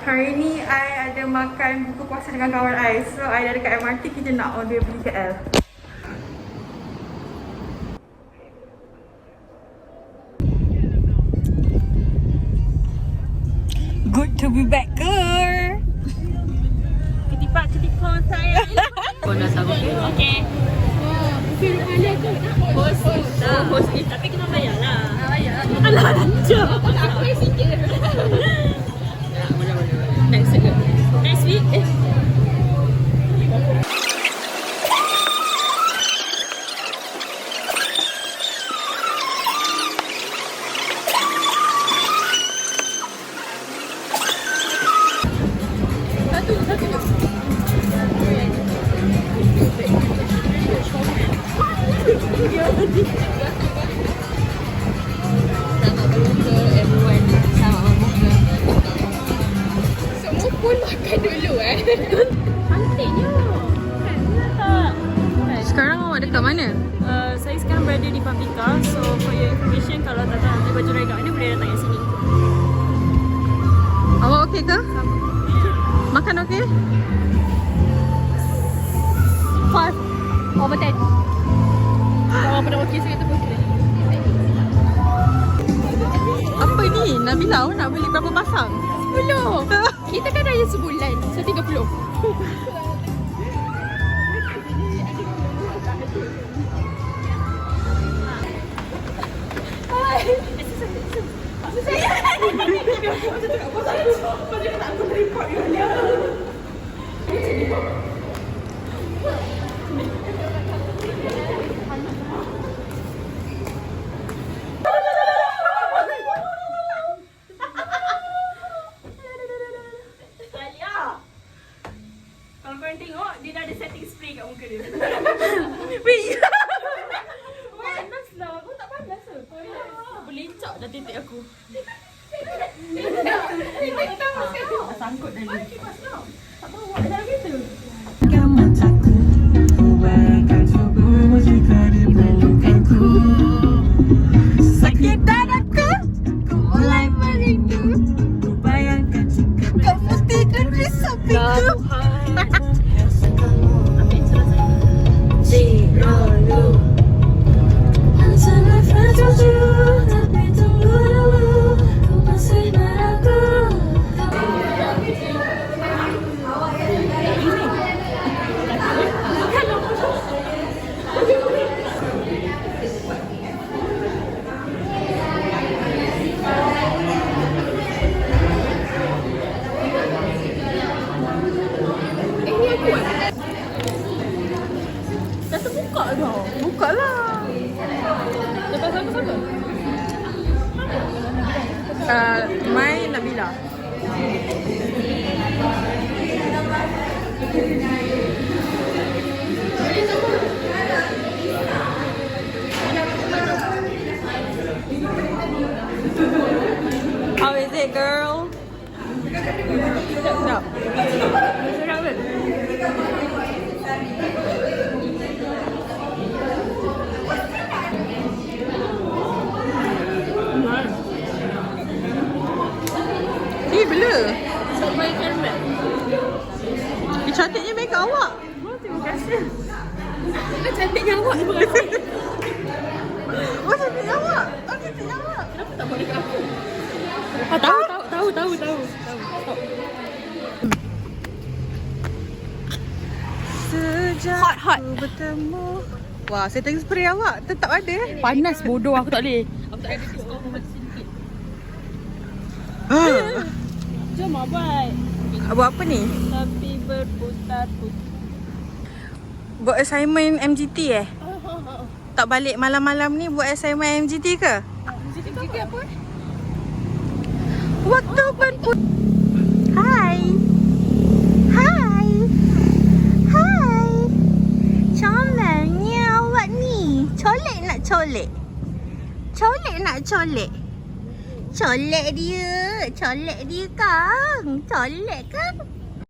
Hari ni I ada makan buka puasa dengan kawan I. So I dah dekat MRT, kita nak on the way pergi KL. Good to be back, girl. Ketipak saya. Kau dah sanggup ke? Okey. Host ni tapi kena bayar lah. Bayar. Alah, lancar. Aku yang sikit. Next week. Next week. Sekarang awak dekat mana? Saya sekarang berada di Paprika. So for your information, kalau tak tahu nanti baju rega ni boleh datang kat sini. Awak okey ke? Makan okey? 5/10. Kalau pada okey saya tu okey. Apa ni? Nabila, awak nak beli berapa pasang? 10. Kita kan ada sebulan. So 30. Kalau korang tengok, dia dah ada setting spray kat muka dia. Panas lah, aku tak panas ke? Berlincak dah titik aku. Sangkut dah ni. Tak bawa dalam kereta. Sakit dadaku, ku mulai merindu. Ku bayangkan jika kamu tidur di sampingku. Dah terbuka dah. Buka lah. Lepas apa-apa? Mai Nabila. How is it, girl? Sedap. Sedap kan? Bila? Sampai caramel. Cantiknya makeup awak. Terima kasih. Cantiknya awak. Terima kasih. Oh, cantiknya awak. Oh, cantiknya awak. Kenapa tak boleh kat aku? Tahu. Sejak Hot. ku bertemu. Wah, setting spray awak tetap ada. Panas bodoh, aku tak boleh. Aku tak ada diskon sedikit. Jom buat. Buat apa ni? Tapi berputar-putar. Buat assignment MGT Tak balik malam-malam ni buat assignment MGT ke? MGT apa? Waktu berput. Hai. Comelnya awak ni. Colek nak colek? Colek dia kan? Colek kan?